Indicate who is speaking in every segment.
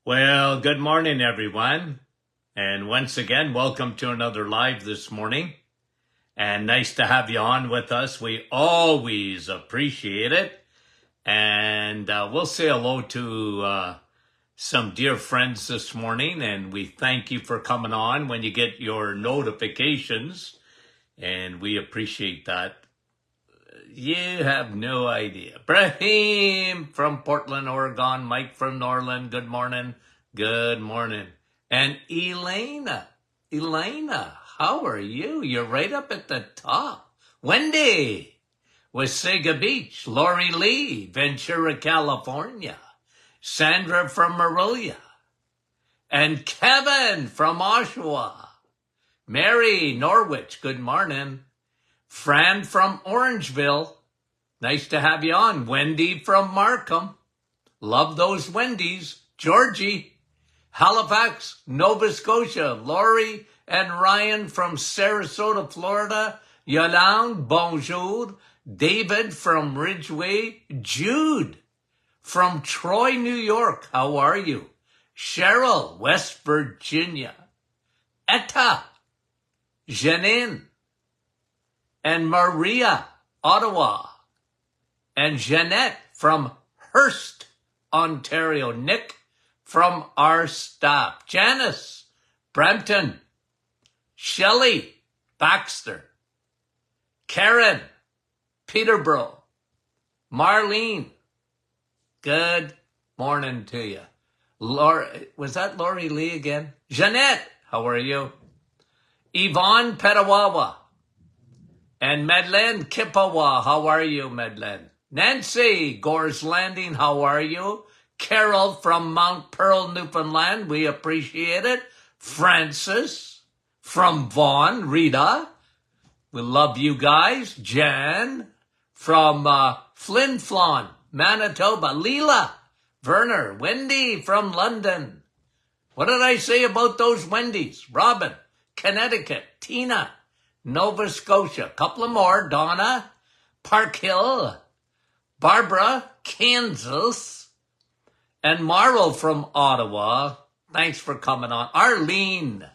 Speaker 1: Well, good morning, everyone. And once again, welcome to another live this morning. And nice to have you on with us. We always appreciate it. And we'll say hello to some dear friends this morning. And we thank you for coming on when you get your notifications. And we appreciate that. You have no idea. Brahim from Portland, Oregon. Mike from Norland. Good morning. Good morning. And Elena, how are you? You're right up at the top. Wendy, Wasaga Beach. Lori Lee, Ventura, California. Sandra from Morelia. And Kevin from Oshawa. Mary, Norwich. Good morning. Fran from Orangeville. Nice to have you on. Wendy from Markham. Love those Wendy's. Georgie. Halifax, Nova Scotia. Lori and Ryan from Sarasota, Florida. Yolande, bonjour. David from Ridgeway. Jude from Troy, New York. How are you? Cheryl, West Virginia. Etta. Janine. And Maria, Ottawa. And Jeanette from Hearst, Ontario. Nick from our staff. Janice, Brampton. Shelley, Baxter. Karen, Peterborough. Marlene, good morning to you. Laura, was that Lori Lee again? Jeanette, how are you? Yvonne, Petawawa. And Madeleine Kippawa, how are you, Madeleine? Nancy, Gore's Landing, how are you? Carol from Mount Pearl, Newfoundland, we appreciate it. Francis from Vaughan, Rita, we love you guys. Jan from Flin Flon, Manitoba. Leela, Werner, Wendy from London. What did I say about those Wendy's? Robin, Connecticut. Tina, Nova Scotia. Couple of more. Donna, Park Hill. Barbara, Kansas. And Marlo from Ottawa. Thanks for coming on. Arlene,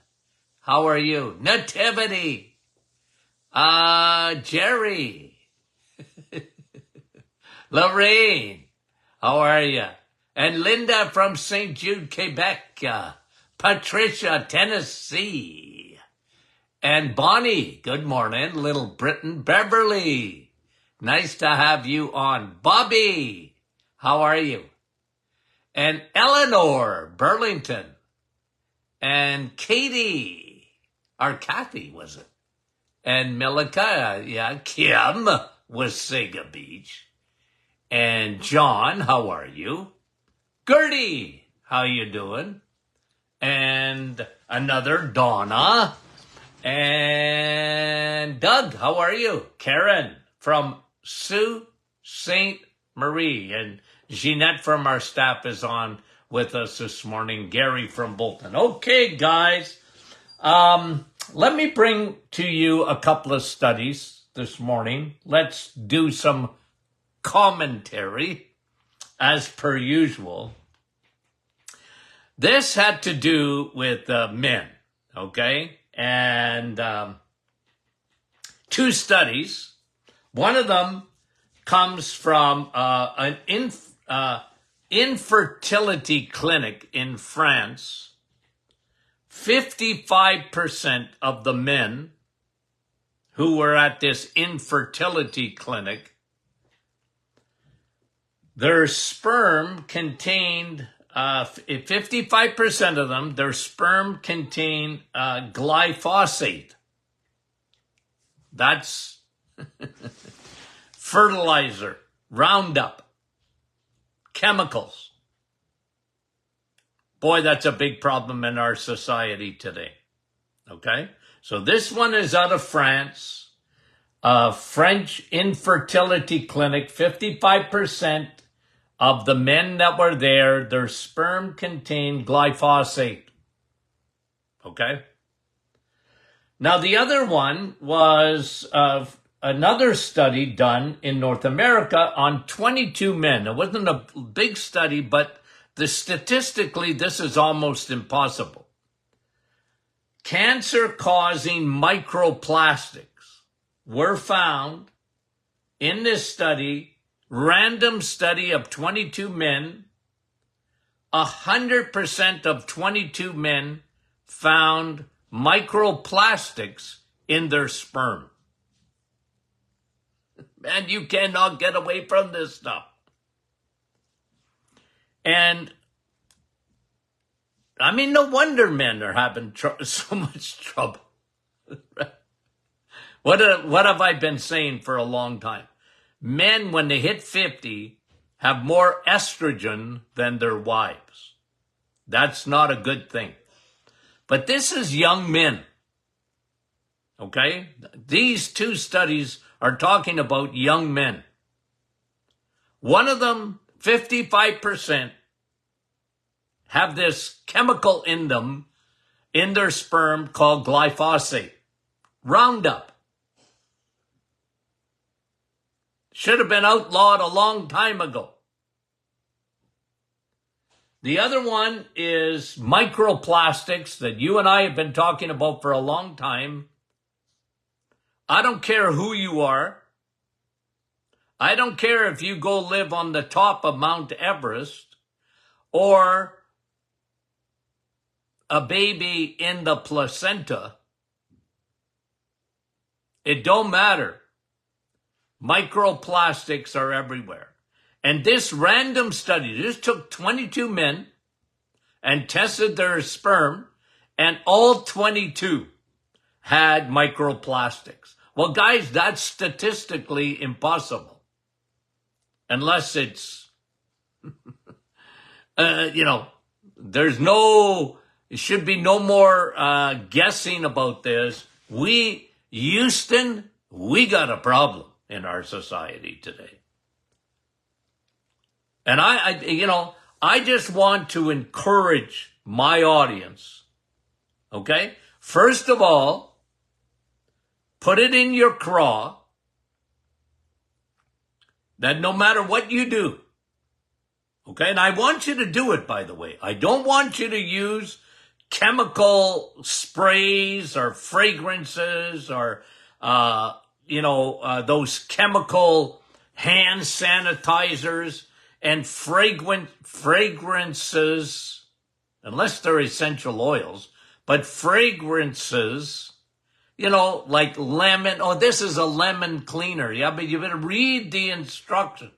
Speaker 1: how are you? Nativity. Jerry. Lorraine, how are you? And Linda from St. Jude, Quebec. Patricia, Tennessee. And Bonnie, good morning. Little Britain. Beverly, nice to have you on. Bobby, how are you? And Eleanor, Burlington. And Katie, or Kathy, was it? And Milika, yeah. Kim, Wasaga Beach. And John, how are you? Gertie, how you doing? And another Donna. And Doug, how are you? Karen from Sault Ste. Marie. And Jeanette from our staff is on with us this morning. Gary from Bolton. Okay, guys. Let me bring to you a couple of studies this morning. Let's do some commentary as per usual. This had to do with men, okay? And two studies. One of them comes from an infertility clinic in France. 55% of the men who were at this infertility clinic, their sperm contained 55% of them, their sperm contained glyphosate. That's fertilizer, Roundup, chemicals. Boy, that's a big problem in our society today. Okay? So this one is out of France, a French infertility clinic. 55% of the men that were there, their sperm contained glyphosate. Okay? Now, the other one was another study done in North America on 22 men. It wasn't a big study, but Statistically, this is almost impossible. Cancer-causing microplastics were found in this study, random study of 22 men. 100% of 22 men found microplastics in their sperm. And you cannot get away from this stuff. And I mean, no wonder men are having so much trouble. What have I been saying for a long time? Men, when they hit 50, have more estrogen than their wives. That's not a good thing. But this is young men. Okay? These two studies are talking about young men. One of them, 55%, have this chemical in them, in their sperm, called glyphosate. Roundup. Should have been outlawed a long time ago. The other one is microplastics that you and I have been talking about for a long time. I don't care who you are. I don't care if you go live on the top of Mount Everest or a baby in the placenta. It don't matter. Microplastics are everywhere. And this random study, this took 22 men and tested their sperm, and all 22 had microplastics. Well, guys, that's statistically impossible. Unless it's, there's it should be no more guessing about this. Houston, we got a problem in our society today. And I just want to encourage my audience, okay? First of all, put it in your craw that no matter what you do, okay? And I want you to do it, by the way. I don't want you to use chemical sprays or fragrances or, those chemical hand sanitizers and fragrances, unless they're essential oils, but fragrances, like lemon. Oh, this is a lemon cleaner. Yeah, but you better read the instruction.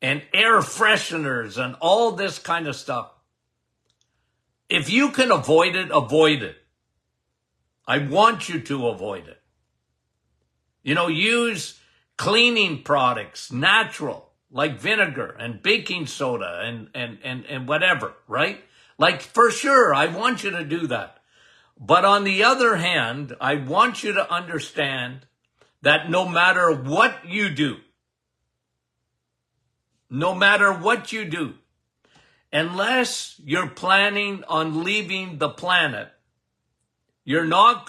Speaker 1: And air fresheners and all this kind of stuff. If you can avoid it, avoid it. I want you to avoid it. Use cleaning products, natural, like vinegar and baking soda and whatever, right? Like, for sure, I want you to do that. But on the other hand, I want you to understand that no matter what you do, unless you're planning on leaving the planet, you're not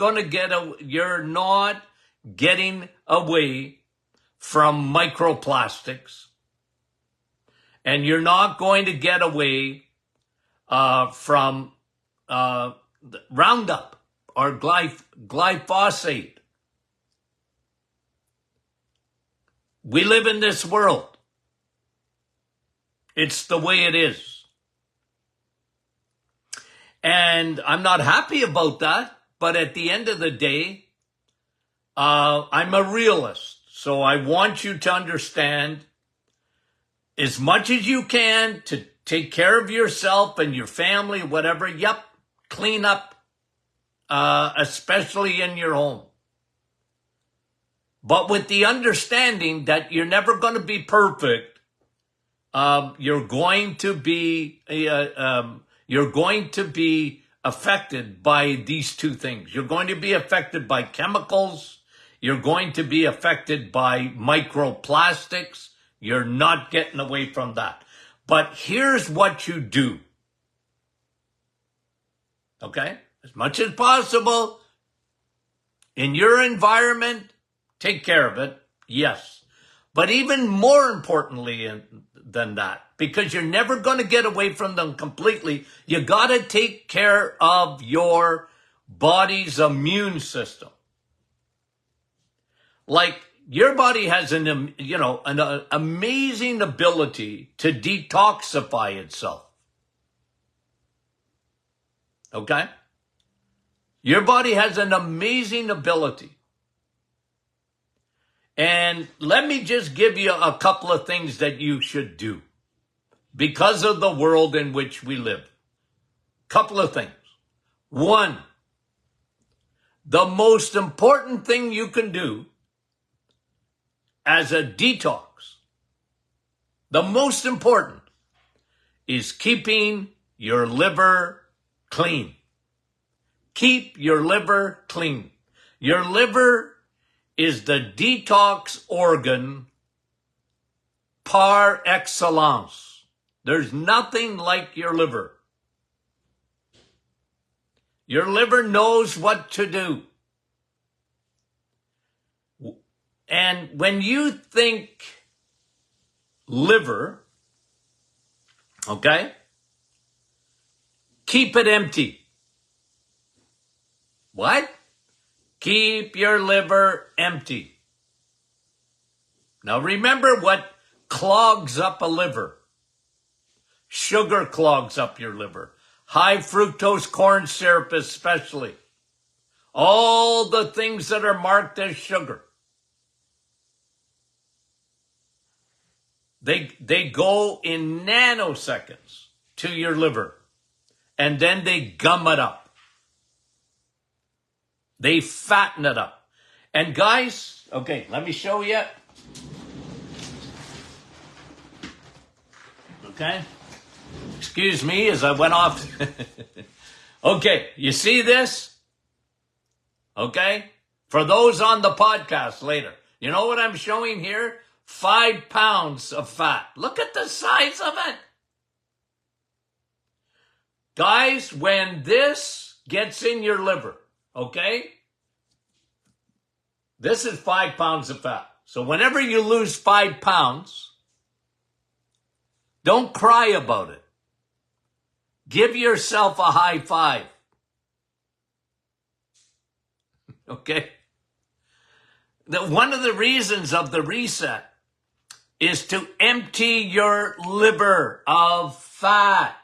Speaker 1: getting away from microplastics, and you're not going to get away from Roundup or glyphosate. We live in this world. It's the way it is. And I'm not happy about that, but at the end of the day, I'm a realist. So I want you to understand as much as you can to take care of yourself and your family, whatever. Yep, clean up, especially in your home. But with the understanding that you're never going to be perfect, you're going to be affected by these two things. You're going to be affected by chemicals. You're going to be affected by microplastics. You're not getting away from that. But here's what you do. Okay? As much as possible, in your environment, take care of it. Yes. But even more importantly than that, because you're never going to get away from them completely. You got to take care of your body's immune system. Like, your body has an amazing ability to detoxify itself. Okay? Your body has an amazing ability. And let me just give you a couple of things that you should do because of the world in which we live. Couple of things. One, the most important thing you can do as a detox, the most important, is keeping your liver clean. Keep your liver clean. Your liver is the detox organ par excellence. There's nothing like your liver. Your liver knows what to do. And when you think liver, okay, keep it empty. What? Keep your liver empty. Now remember what clogs up a liver. Sugar clogs up your liver. High fructose corn syrup especially. All the things that are marked as sugar. They go in nanoseconds to your liver, and then they gum it up. They fatten it up. And guys, okay, let me show you. Okay? Excuse me as I went off. Okay, you see this? Okay? For those on the podcast later, you know what I'm showing here? 5 pounds of fat. Look at the size of it. Guys, when this gets in your liver, okay? This is 5 pounds of fat. So whenever you lose 5 pounds, don't cry about it. Give yourself a high five. Okay? One of the reasons of the reset is to empty your liver of fat.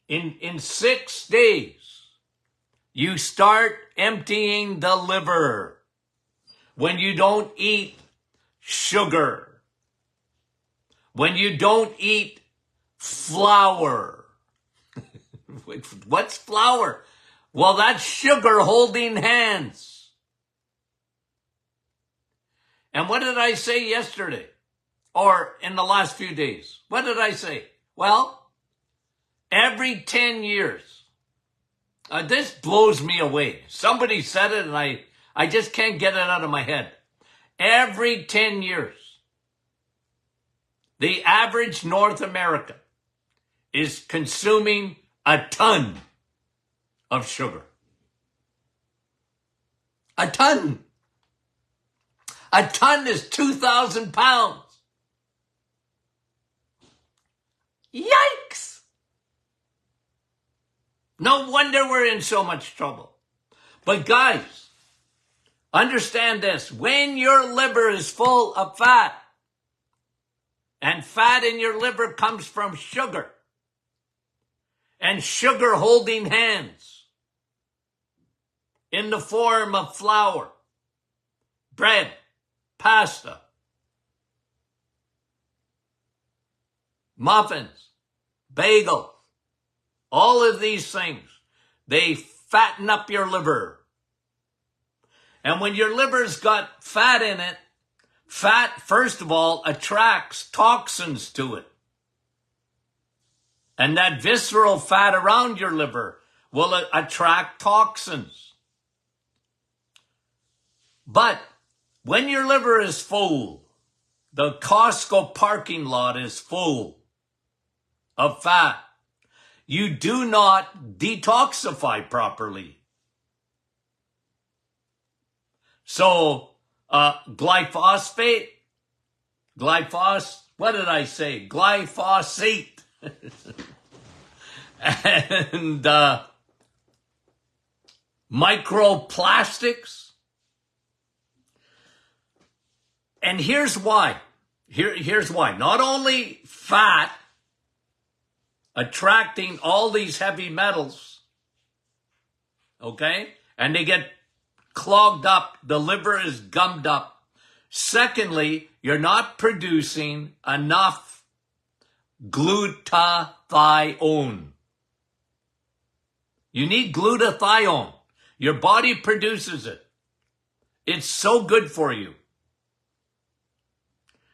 Speaker 1: In 6 days, you start emptying the liver when you don't eat sugar, when you don't eat flour. What's flour? Well, that's sugar holding hands. And what did I say yesterday? Or in the last few days? What did I say? Well, every 10 years. This blows me away. Somebody said it and I just can't get it out of my head. Every 10 years, the average North American is consuming a ton of sugar. A ton. A ton is 2,000 pounds. Yikes! No wonder we're in so much trouble. But guys, understand this. When your liver is full of fat, and fat in your liver comes from sugar, and sugar holding hands in the form of flour, bread, pasta, muffins, bagels, all of these things, they fatten up your liver. And when your liver's got fat in it, fat, first of all, attracts toxins to it. And that visceral fat around your liver will attract toxins. But when your liver is full, the Costco parking lot is full of fat, you do not detoxify properly. So, glyphosate, what did I say? Glyphosate. And microplastics. And here's why. Here's why. Not only fat attracting all these heavy metals, okay? And they get clogged up. The liver is gummed up. Secondly, you're not producing enough glutathione. You need glutathione. Your body produces it. It's so good for you.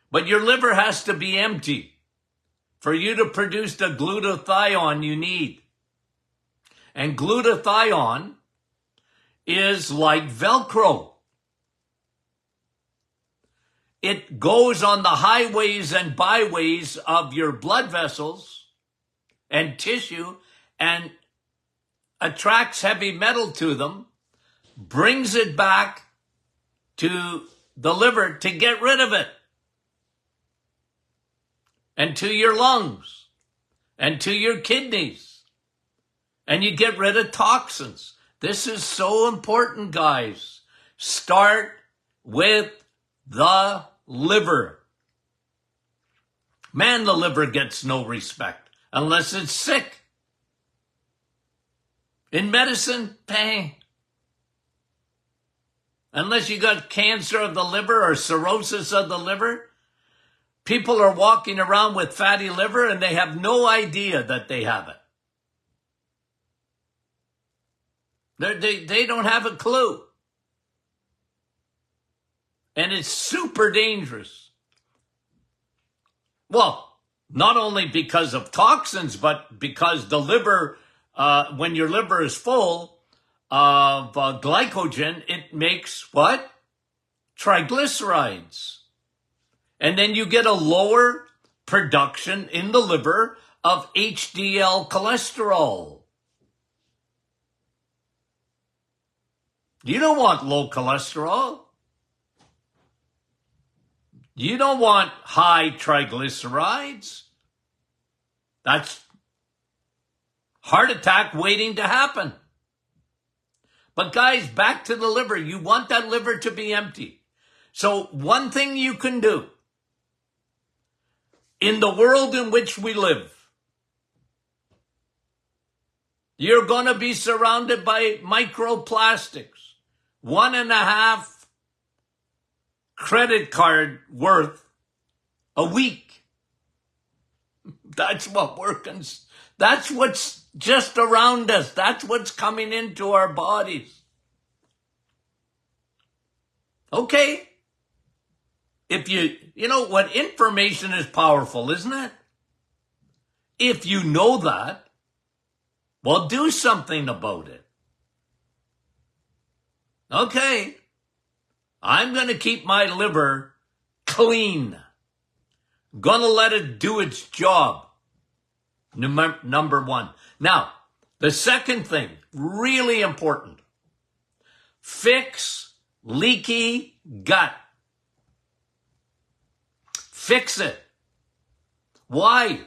Speaker 1: But your liver has to be empty for you to produce the glutathione you need. And glutathione is like Velcro. It goes on the highways and byways of your blood vessels and tissue and attracts heavy metal to them, brings it back to the liver to get rid of it, and to your lungs, and to your kidneys, and you get rid of toxins. This is so important, guys. Start with the liver. Man, the liver gets no respect unless it's sick. In medicine, bang. Unless you got cancer of the liver or cirrhosis of the liver, people are walking around with fatty liver and they have no idea that they have it. They don't have a clue. And it's super dangerous. Well, not only because of toxins, but because the liver, when your liver is full of glycogen, it makes what? Triglycerides. And then you get a lower production in the liver of HDL cholesterol. You don't want low cholesterol. You don't want high triglycerides. That's heart attack waiting to happen. But guys, back to the liver. You want that liver to be empty. So one thing you can do in the world in which we live, you're going to be surrounded by microplastics. 1.5 credit card worth a week. That's what that's what's just around us. That's what's coming into our bodies. Okay. If you know what, information is powerful, isn't it? If you know that, well, do something about it. Okay. I'm going to keep my liver clean. Going to let it do its job. Number one. Now, the second thing, really important. Fix leaky gut. Fix it. Why?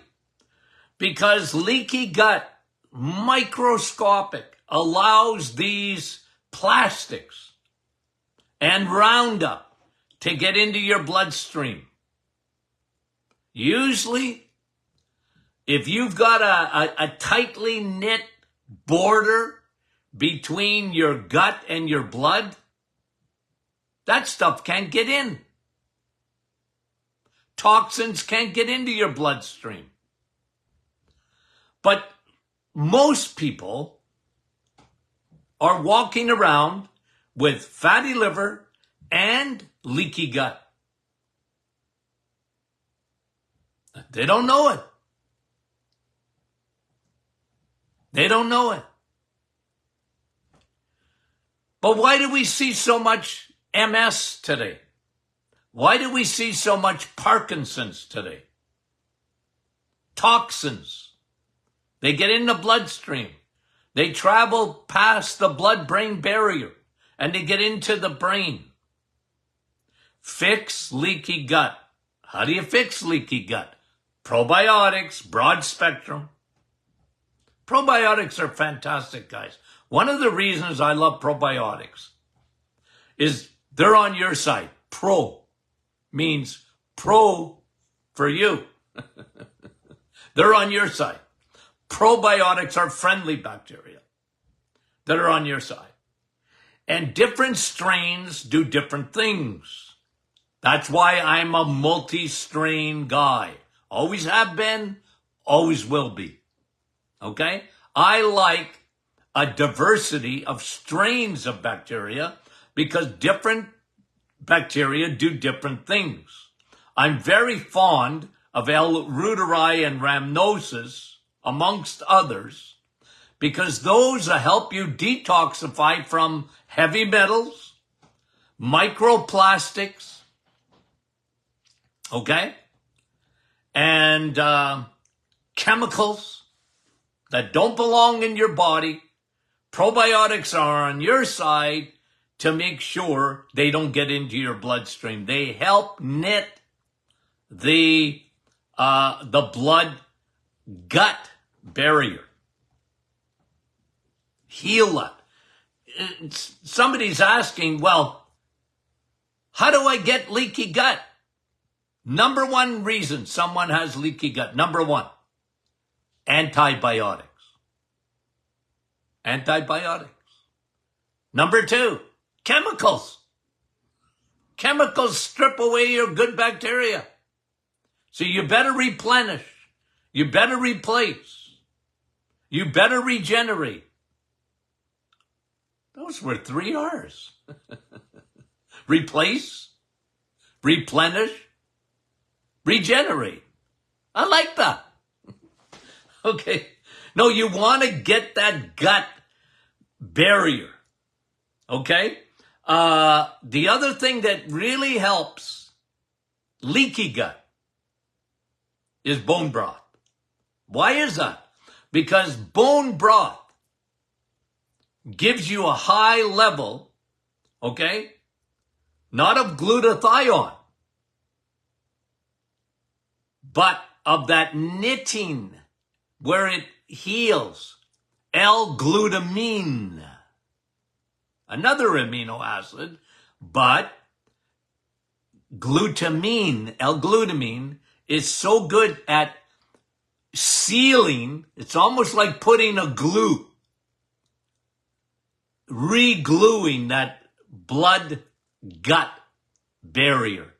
Speaker 1: Because leaky gut, microscopic, allows these plastics and Roundup to get into your bloodstream. Usually, if you've got a tightly knit border between your gut and your blood, that stuff can't get in. Toxins can't get into your bloodstream. But most people are walking around with fatty liver and leaky gut. They don't know it. They don't know it. But why do we see so much MS today? Why do we see so much Parkinson's today? Toxins. They get in the bloodstream. They travel past the blood-brain barrier and they get into the brain. Fix leaky gut. How do you fix leaky gut? Probiotics, broad spectrum. Probiotics are fantastic, guys. One of the reasons I love probiotics is they're on your side. Pro means pro for you. They're on your side. Probiotics are friendly bacteria that are on your side. And different strains do different things. That's why I'm a multi-strain guy. Always have been, always will be. Okay? I like a diversity of strains of bacteria because different bacteria do different things. I'm very fond of L. reuteri and rhamnosus, amongst others, because those help you detoxify from heavy metals, microplastics, okay, and chemicals that don't belong in your body. Probiotics are on your side to make sure they don't get into your bloodstream. They help knit the blood-gut barrier. Heal it. Somebody's asking, well, how do I get leaky gut? Number one reason someone has leaky gut, number one, antibiotics. Antibiotics. Number two, chemicals. Chemicals strip away your good bacteria. So you better replenish. You better replace. You better regenerate. Those were 3 R's. Replace, replenish, regenerate. I like that. Okay. No, you want to get that gut barrier. Okay. The other thing that really helps leaky gut is bone broth. Why is that? Because bone broth gives you a high level, okay, not of glutathione, but of that knitting where it heals, L-glutamine, another amino acid, but glutamine, L-glutamine, is so good at sealing. It's almost like putting a glue, re-gluing that blood-gut barrier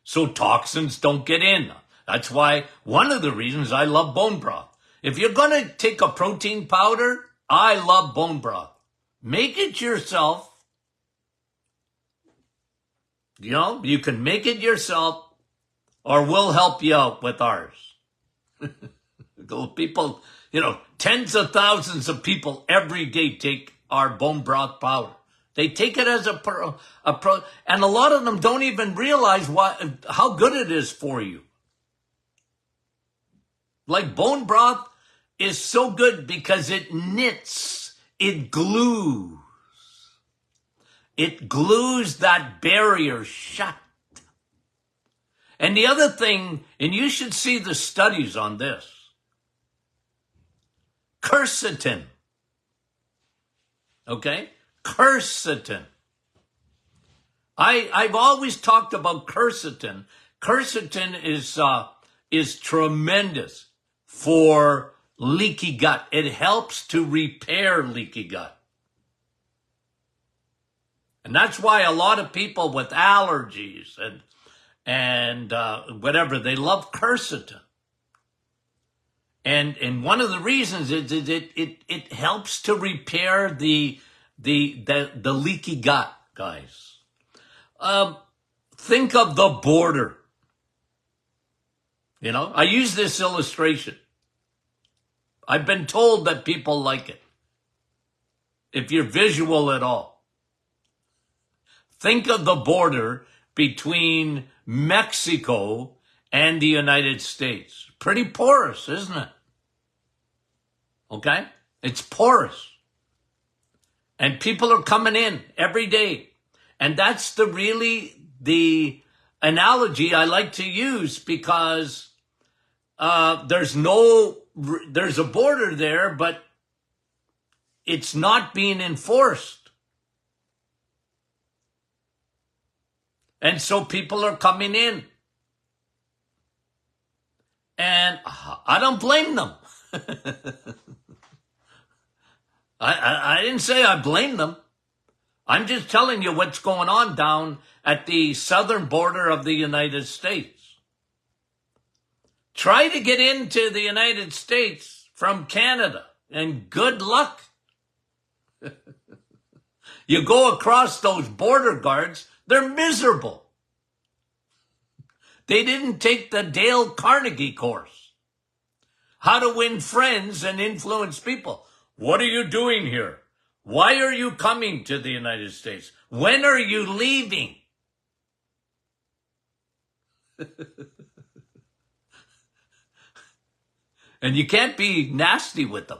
Speaker 1: so toxins don't get in. That's why one of the reasons I love bone broth. If you're going to take a protein powder, I love bone broth. Make it yourself. You know, you can make it yourself, or we'll help you out with ours. People, you know, tens of thousands of people every day take our bone broth powder. They take it as and a lot of them don't even realize how good it is for you. Like bone broth is so good because it knits, it glues. It glues that barrier shut. And the other thing, and you should see the studies on this, quercetin. Okay? Quercetin. I've always talked about quercetin. Quercetin is tremendous for leaky gut. It helps to repair leaky gut. And that's why a lot of people with allergies and whatever, they love quercetin. And one of the reasons is it helps to repair the leaky gut, guys. Think of the border. You know, I use this illustration. I've been told that people like it. If you're visual at all. Think of the border between Mexico and the United States. Pretty porous, isn't it? Okay? It's porous. And people are coming in every day. And that's the analogy I like to use because there's a border there, but it's not being enforced. And so people are coming in. And I don't blame them. I didn't say I blame them. I'm just telling you what's going on down at the southern border of the United States. Try to get into the United States from Canada, and good luck. You go across those border guards, they're miserable. They didn't take the Dale Carnegie course. How to win friends and influence people. What are you doing here? Why are you coming to the United States? When are you leaving? And you can't be nasty with them.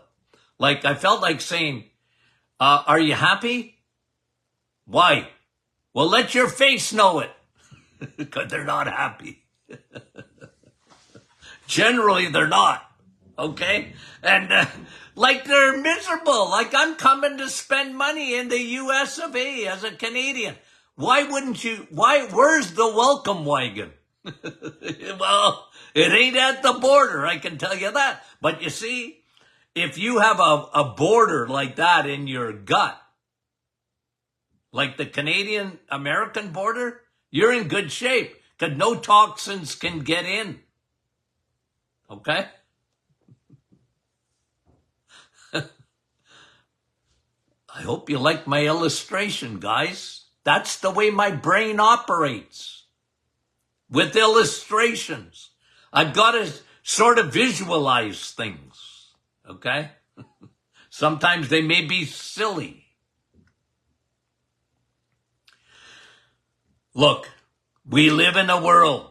Speaker 1: Like, I felt like saying, are you happy? Why? Well, let your face know it. Because they're not happy. Generally, they're not. Okay? And like they're miserable. Like, I'm coming to spend money in the US of A as a Canadian. Why wouldn't you? Where's the welcome wagon? Well, it ain't at the border, I can tell you that. But you see, if you have a border like that in your gut, like the Canadian-American border, you're in good shape because no toxins can get in. Okay? I hope you like my illustration, guys. That's the way my brain operates. With illustrations. I've got to sort of visualize things. Okay? Sometimes they may be silly. Look, we live in a world.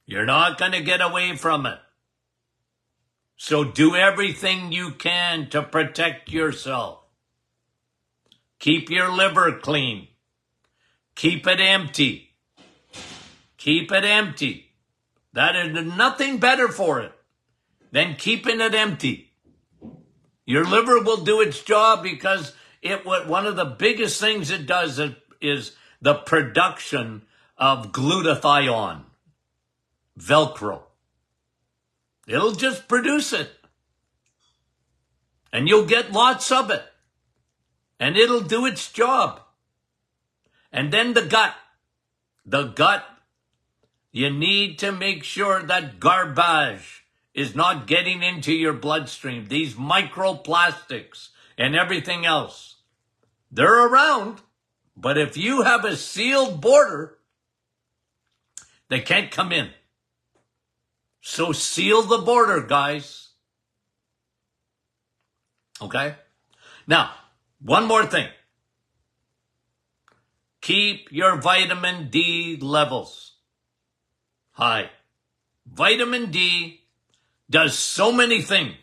Speaker 1: You're not going to get away from it. So do everything you can to protect yourself. Keep your liver clean. Keep it empty. Keep it empty. That is nothing better for it than keeping it empty. Your liver will do its job because one of the biggest things it does is the production of glutathione, Velcro. It'll just produce it. And you'll get lots of it. And it'll do its job. And then the gut. The gut, you need to make sure that garbage is not getting into your bloodstream. These microplastics and everything else. They're around. But if you have a sealed border, they can't come in. So seal the border, guys. Okay? Now, one more thing. Keep your vitamin D levels high. Vitamin D does so many things.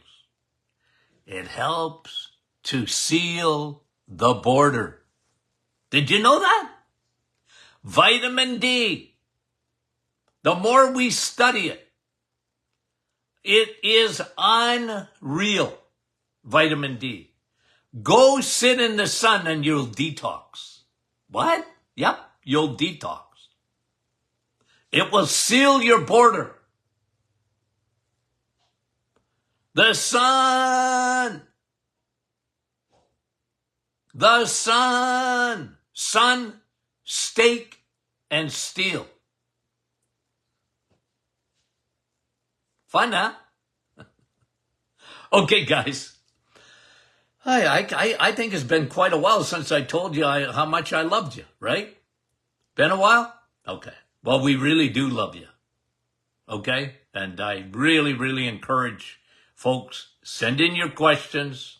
Speaker 1: It helps to seal the border. Did you know that? Vitamin D. The more we study it, it is unreal, vitamin D. Go sit in the sun and you'll detox. What? Yep, you'll detox. It will seal your border. The sun. The sun. Sun, steak, and steel. Fun, huh? Okay, guys. I think it's been quite a while since I told you how much I loved you, right? Been a while? Okay. Well, we really do love you. Okay? And I really, really encourage folks, send in your questions.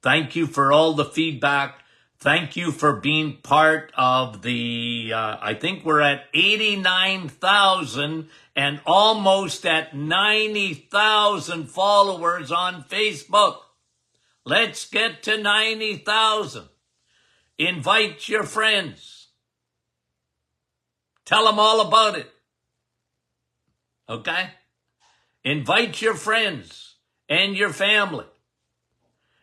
Speaker 1: Thank you for all the feedback. Thank you for being part of the, I think we're at 89,000 and almost at 90,000 followers on Facebook. Let's get to 90,000. Invite your friends. Tell them all about it. Okay? Invite your friends and your family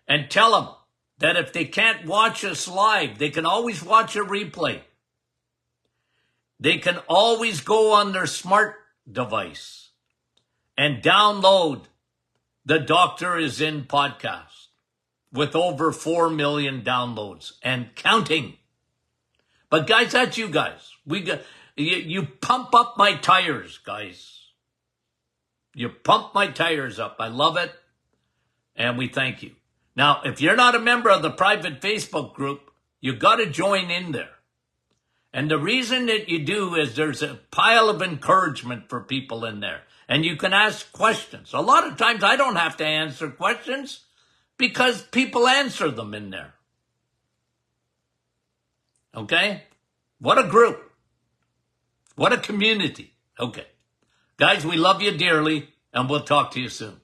Speaker 1: and tell them that if they can't watch us live, they can always watch a replay. They can always go on their smart device and download the Doctor Is In podcast with over 4 million downloads and counting. But guys, that's you guys. You pump up my tires, guys. You pump my tires up. I love it. And we thank you. Now, if you're not a member of the private Facebook group, you got to join in there. And the reason that you do is there's a pile of encouragement for people in there. And you can ask questions. A lot of times I don't have to answer questions because people answer them in there. Okay? What a group. What a community. Okay. Guys, we love you dearly, and we'll talk to you soon.